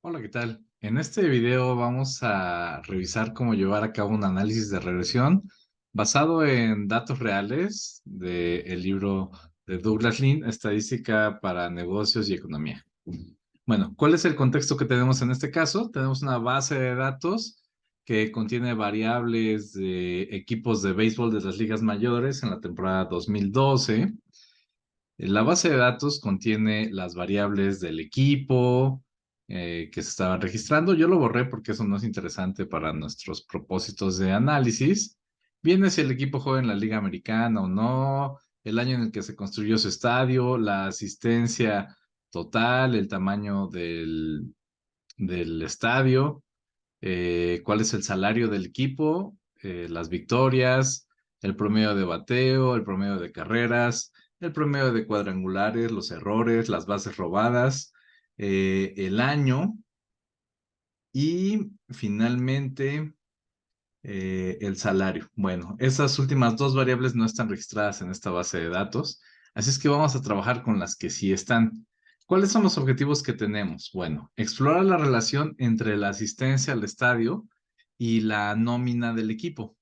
Hola, ¿qué tal? En este video vamos a revisar cómo llevar a cabo un análisis de regresión basado en datos reales del libro de Douglas Lynn, Estadística para Negocios y Economía. Bueno, ¿cuál es el contexto que tenemos en este caso? Tenemos una base de datos que contiene variables de equipos de béisbol de las ligas mayores en la temporada 2012. La base de datos contiene las variables del equipo que se estaban registrando. Yo lo borré porque eso no es interesante para nuestros propósitos de análisis. Viene si el equipo juega en la Liga Americana o no, el año en el que se construyó su estadio, la asistencia total, el tamaño del estadio, cuál es el salario del equipo, las victorias, el promedio de bateo, el promedio de carreras, el promedio de cuadrangulares, los errores, las bases robadas, el año y finalmente el salario. Bueno, esas últimas dos variables no están registradas en esta base de datos, así es que vamos a trabajar con las que sí están. ¿Cuáles son los objetivos que tenemos? Bueno, explorar la relación entre la asistencia al estadio y la nómina del equipo.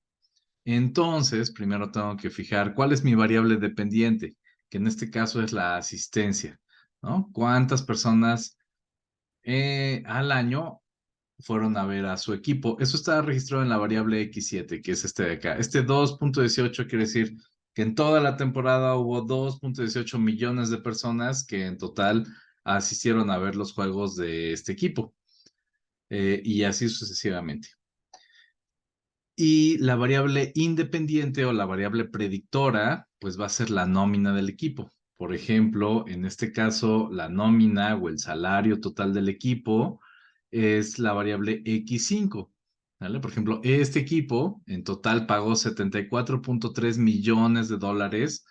Entonces, primero tengo que fijar cuál es mi variable dependiente, que en este caso es la asistencia, ¿no? ¿Cuántas personas al año fueron a ver a su equipo? Eso está registrado en la variable X7, que es este de acá. Este 2.18 quiere decir que en toda la temporada hubo 2.18 millones de personas que en total asistieron a ver los juegos de este equipo, y así sucesivamente. Y la variable independiente o la variable predictora, pues va a ser la nómina del equipo. Por ejemplo, en este caso, la nómina o el salario total del equipo es la variable X5. ¿Vale? Por ejemplo, este equipo en total pagó 74.3 millones de dólares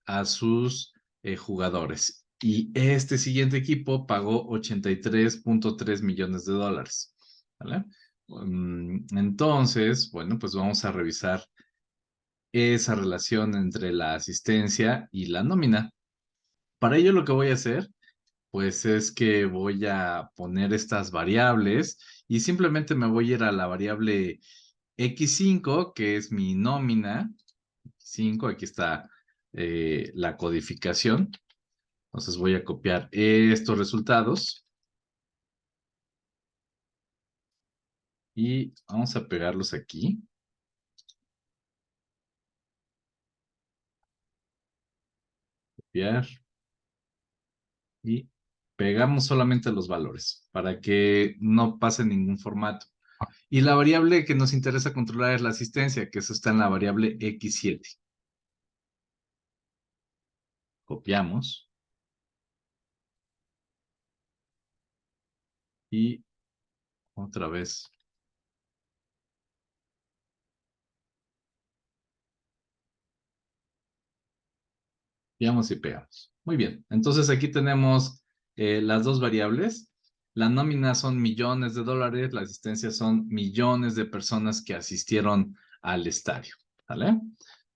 a sus jugadores. Y este siguiente equipo pagó 83.3 millones de dólares. ¿Vale? Entonces, bueno, pues vamos a revisar esa relación entre la asistencia y la nómina. Para ello lo que voy a hacer, pues es que voy a poner estas variables y simplemente me voy a ir a la variable X5, que es mi nómina. 5, aquí está la codificación. Entonces voy a copiar estos resultados y vamos a pegarlos aquí. Copiar y pegamos solamente los valores para que no pase ningún formato. Y la variable que nos interesa controlar es la asistencia, que eso está en la variable X7. Copiamos y otra vez copiamos y pegamos. Muy bien, entonces aquí tenemos las dos variables. La nómina son millones de dólares, la asistencia son millones de personas que asistieron al estadio. ¿Vale?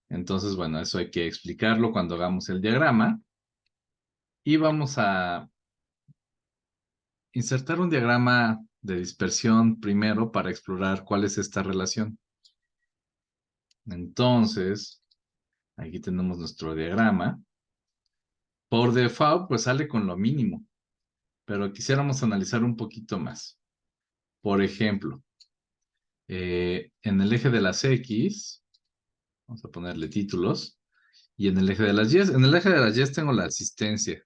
Entonces, bueno, eso hay que explicarlo cuando hagamos el diagrama. Y vamos a insertar un diagrama de dispersión primero para explorar cuál es esta relación. Entonces, aquí tenemos nuestro diagrama. Por default, pues sale con lo mínimo, pero quisiéramos analizar un poquito más. Por ejemplo, en el eje de las X, vamos a ponerle títulos, y en el eje de las Y, en el eje de las Y tengo la asistencia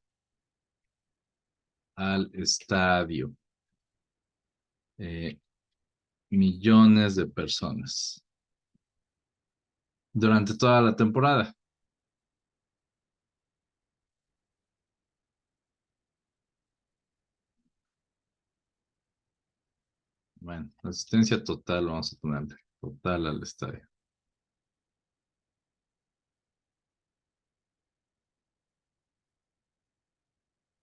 al estadio. Eh, millones de personas durante toda la temporada. Bueno, asistencia total, vamos a ponerle total al estadio.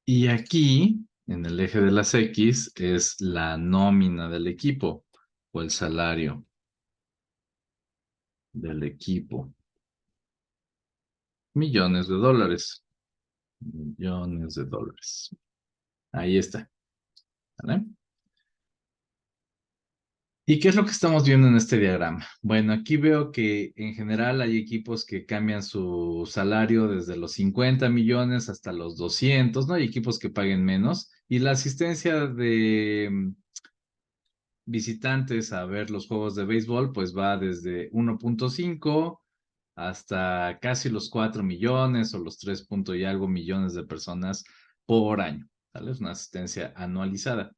Y aquí, en el eje de las X, es la nómina del equipo o el salario del equipo. Millones de dólares. Millones de dólares. Ahí está. ¿Vale? ¿Y qué es lo que estamos viendo en este diagrama? Bueno, aquí veo que en general hay equipos que cambian su salario desde los 50 millones hasta los 200, ¿no? Hay equipos que paguen menos. Y la asistencia de visitantes a ver los juegos de béisbol, pues va desde 1.5 hasta casi los 4 millones o los 3 punto y algo millones de personas por año, ¿vale? Es una asistencia anualizada.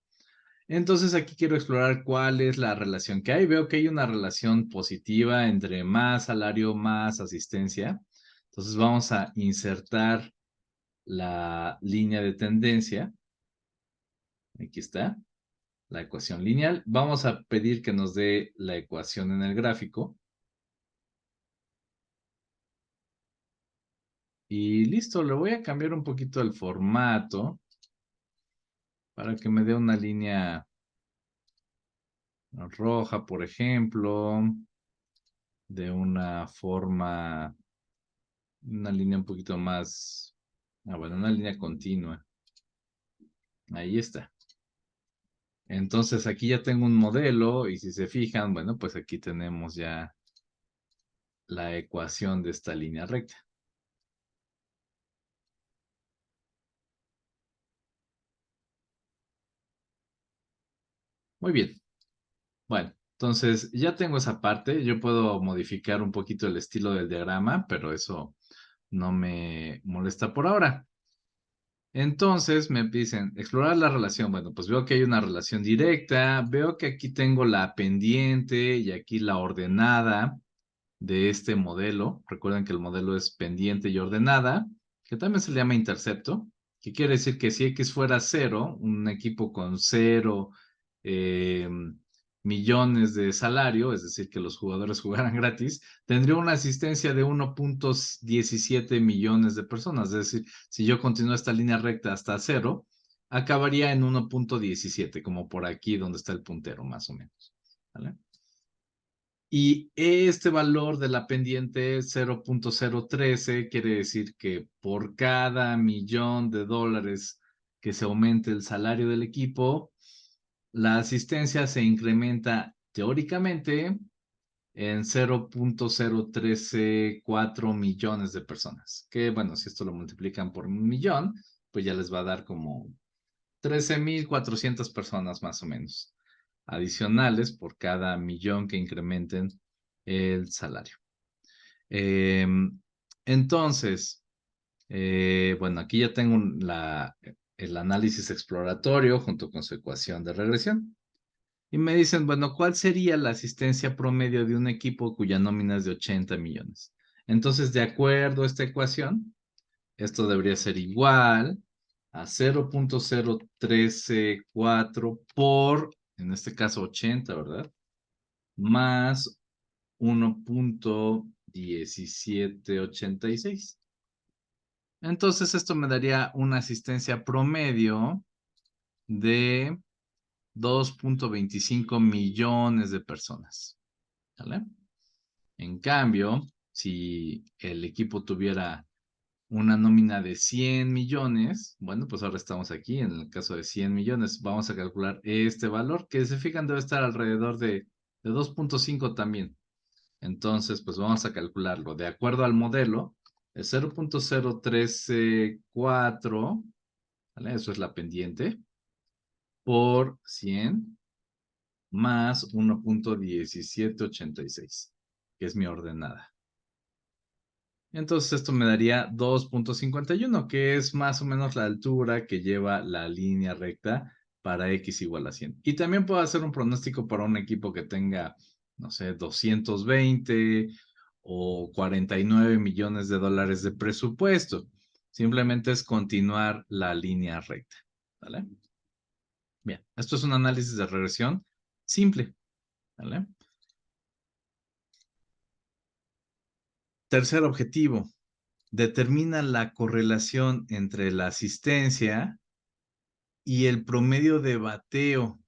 Entonces aquí quiero explorar cuál es la relación que hay. Veo que hay una relación positiva entre más salario, más asistencia. Entonces vamos a insertar la línea de tendencia. Aquí está, la ecuación lineal. Vamos a pedir que nos dé la ecuación en el gráfico. Y listo, le voy a cambiar un poquito el formato para que me dé una línea roja, por ejemplo, de una forma, una línea un poquito más, bueno, una línea continua. Ahí está. Entonces aquí ya tengo un modelo y si se fijan, bueno, pues aquí tenemos ya la ecuación de esta línea recta. Muy bien. Bueno, entonces ya tengo esa parte. Yo puedo modificar un poquito el estilo del diagrama, pero eso no me molesta por ahora. Entonces me dicen, explorar la relación. Bueno, pues veo que hay una relación directa, veo que aquí tengo la pendiente y aquí la ordenada de este modelo. Recuerden que el modelo es pendiente y ordenada, que también se le llama intercepto, que quiere decir que si X fuera cero, un equipo con cero eh, millones de salario, es decir, que los jugadores jugaran gratis, tendría una asistencia de 1.17 millones de personas. Es decir, si yo continúo esta línea recta hasta cero, acabaría en 1.17, como por aquí donde está el puntero, más o menos. ¿Vale? Y este valor de la pendiente 0.013 quiere decir que por cada $1.000.000 que se aumente el salario del equipo, la asistencia se incrementa teóricamente en 0.0134 millones de personas. Que bueno, si esto lo multiplican por 1.000.000, pues ya les va a dar como 13.400 personas más o menos adicionales por cada 1.000.000 que incrementen el salario. Entonces, bueno, aquí ya tengo el análisis exploratorio junto con su ecuación de regresión. Y me dicen, bueno, ¿cuál sería la asistencia promedio de un equipo cuya nómina es de 80 millones? Entonces, de acuerdo a esta ecuación, esto debería ser igual a 0.0134 por, en este caso, 80, ¿verdad? Más 1.1786. Entonces, esto me daría una asistencia promedio de 2.25 millones de personas. ¿Vale? En cambio, si el equipo tuviera una nómina de 100 millones, bueno, pues ahora estamos aquí en el caso de 100 millones, vamos a calcular este valor que se fijan debe estar alrededor de 2.5 también. Entonces, pues vamos a calcularlo. De acuerdo al modelo, el 0.0334, ¿vale? Eso es la pendiente, por 100 más 1.1786, que es mi ordenada. Entonces esto me daría 2.51, que es más o menos la altura que lleva la línea recta para X igual a 100. Y también puedo hacer un pronóstico para un equipo que tenga, no sé, 220 o 49 millones de dólares de presupuesto. Simplemente es continuar la línea recta. ¿Vale? Bien, esto es un análisis de regresión simple. ¿Vale? Tercer objetivo, determina la correlación entre la asistencia y el promedio de bateo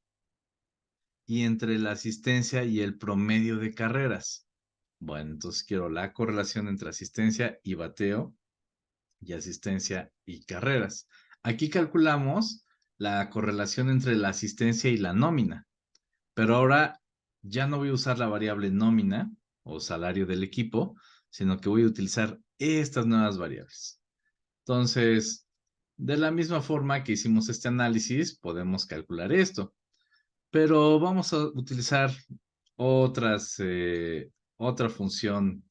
y entre la asistencia y el promedio de carreras. Bueno, entonces quiero la correlación entre asistencia y bateo y asistencia y carreras. Aquí calculamos la correlación entre la asistencia y la nómina, pero ahora ya no voy a usar la variable nómina o salario del equipo, sino que voy a utilizar estas nuevas variables. Entonces, de la misma forma que hicimos este análisis, podemos calcular esto, pero vamos a utilizar otra función,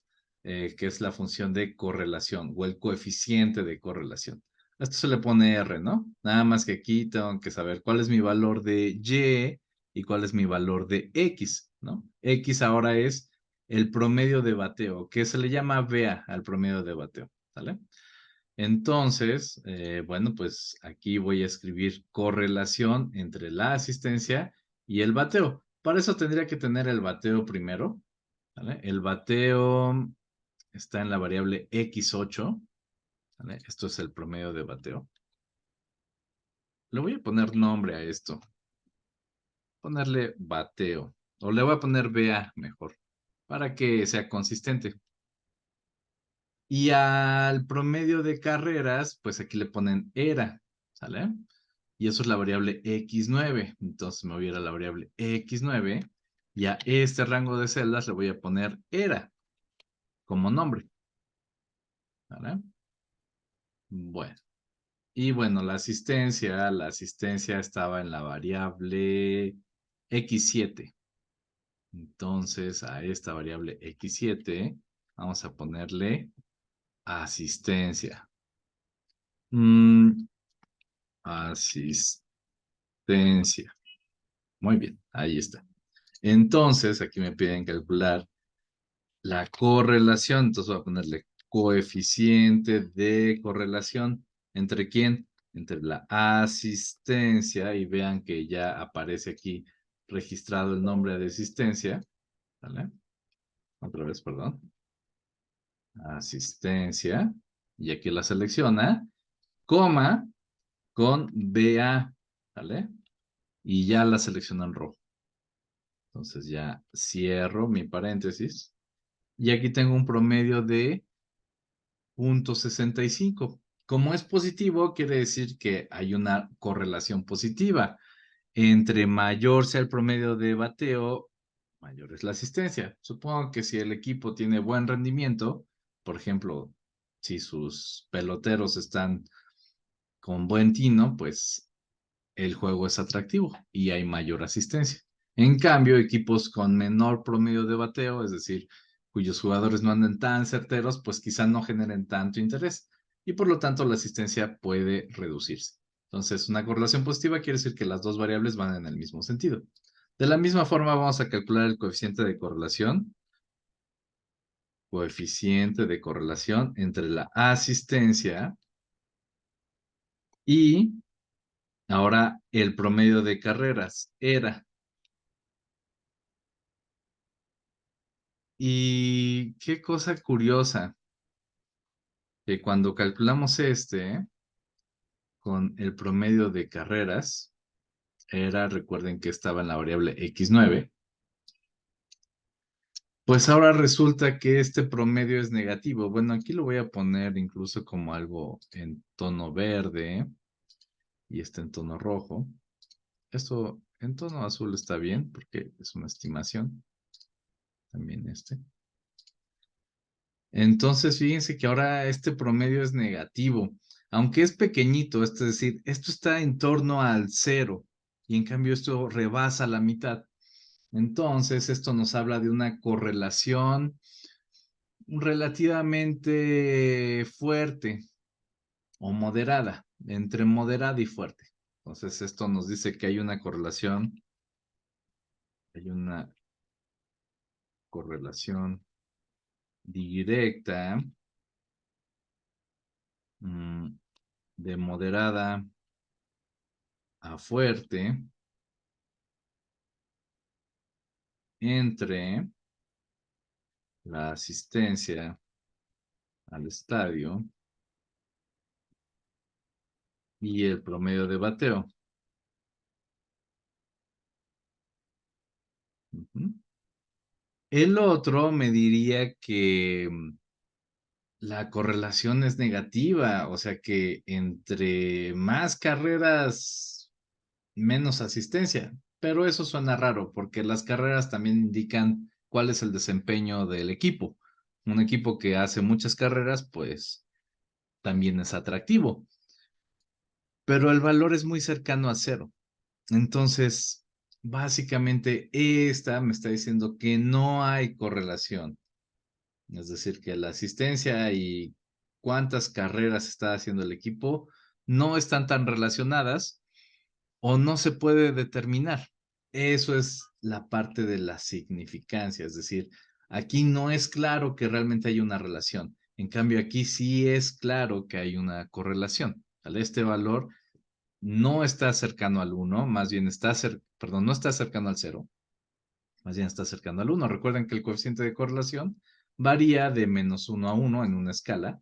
que es la función de correlación o el coeficiente de correlación. A esto se le pone R, ¿no? Nada más que aquí tengo que saber cuál es mi valor de Y y cuál es mi valor de X, ¿no? X ahora es el promedio de bateo, que se le llama BA al promedio de bateo, ¿vale? Entonces, bueno, pues aquí voy a escribir correlación entre la asistencia y el bateo. Para eso tendría que tener el bateo primero, ¿vale? El bateo está en la variable x8, ¿vale? Esto es el promedio de bateo. Le voy a poner nombre a esto. Ponerle bateo. O le voy a poner BA mejor, para que sea consistente. Y al promedio de carreras, pues aquí le ponen ERA, ¿sale? Y eso es la variable x9. Entonces me voy a ir a la variable x9 y a este rango de celdas le voy a poner ERA como nombre, ¿vale? Bueno. Y bueno, la asistencia estaba en la variable x7. Entonces a esta variable x7 vamos a ponerle asistencia. Asistencia. Muy bien, ahí está. Entonces, aquí me piden calcular la correlación. Entonces voy a ponerle coeficiente de correlación. ¿Entre quién? Entre la asistencia. Y vean que ya aparece aquí registrado el nombre de asistencia. ¿Vale? Otra vez, perdón. Asistencia. Y aquí la selecciona. Coma con BA. ¿Vale? Y ya la selecciono en rojo. Entonces ya cierro mi paréntesis. Y aquí tengo un promedio de 0.65. Como es positivo, quiere decir que hay una correlación positiva. Entre mayor sea el promedio de bateo, mayor es la asistencia. Supongo que si el equipo tiene buen rendimiento, por ejemplo, si sus peloteros están con buen tino, pues el juego es atractivo y hay mayor asistencia. En cambio, equipos con menor promedio de bateo, es decir, cuyos jugadores no anden tan certeros, pues quizá no generen tanto interés y por lo tanto la asistencia puede reducirse. Entonces, una correlación positiva quiere decir que las dos variables van en el mismo sentido. De la misma forma, vamos a calcular el coeficiente de correlación. Coeficiente de correlación entre la asistencia y ahora el promedio de carreras era. Y qué cosa curiosa, que cuando calculamos con el promedio de carreras, recuerden que estaba en la variable x9, pues ahora resulta que este promedio es negativo. Bueno, aquí lo voy a poner incluso como algo en tono verde y este en tono rojo. Esto en tono azul está bien porque es una estimación. También este. Entonces, fíjense que ahora este promedio es negativo, aunque es pequeñito, es decir, esto está en torno al cero y en cambio esto rebasa la mitad. Entonces, esto nos habla de una correlación relativamente fuerte o moderada, entre moderada y fuerte. Entonces, esto nos dice que hay una correlación directa, mm, de moderada a fuerte entre la asistencia al estadio y el promedio de bateo. Ujú. El otro me diría que la correlación es negativa, o sea que entre más carreras, menos asistencia. Pero eso suena raro porque las carreras también indican cuál es el desempeño del equipo. Un equipo que hace muchas carreras, pues también es atractivo, pero el valor es muy cercano a cero. Entonces, básicamente, esta me está diciendo que no hay correlación. Es decir, que la asistencia y cuántas carreras está haciendo el equipo no están tan relacionadas o no se puede determinar. Eso es la parte de la significancia, es decir, aquí no es claro que realmente hay una relación. En cambio, aquí sí es claro que hay una correlación. ¿Vale? Este valor no está cercano al uno, más bien perdón, no está cercano al cero, más bien está cercano al uno. Recuerden que el coeficiente de correlación varía de -1 a 1 en una escala.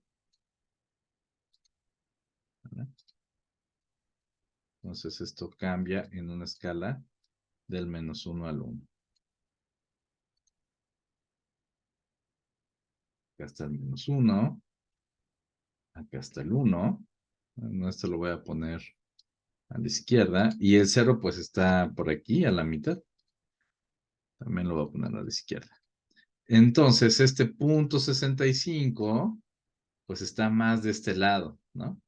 ¿Vale? Entonces esto cambia en una escala del -1 al 1. Acá está el -1, acá está el 1. Bueno, esto lo voy a poner a la izquierda. Y el 0 pues está por aquí, a la mitad. También lo voy a poner a la izquierda. Entonces, este punto 65 pues está más de este lado, ¿no?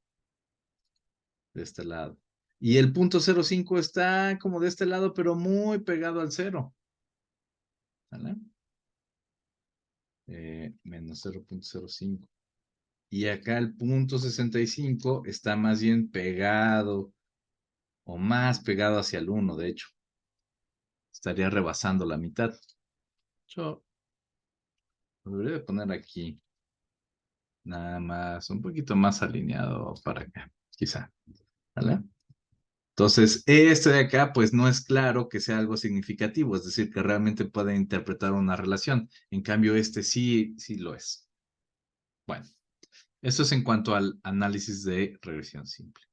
De este lado. Y el punto 05 está como de este lado, pero muy pegado al 0. ¿Vale? Menos 0.05. Y acá el punto 65 está más bien pegado o más pegado hacia el 1, de hecho. Estaría rebasando la mitad. Yo lo debería de poner aquí. Nada más, un poquito más alineado para acá, quizá. ¿Vale? Entonces, este de acá, pues no es claro que sea algo significativo, es decir, que realmente pueda interpretar una relación. En cambio, este sí, sí lo es. Bueno, eso es en cuanto al análisis de regresión simple.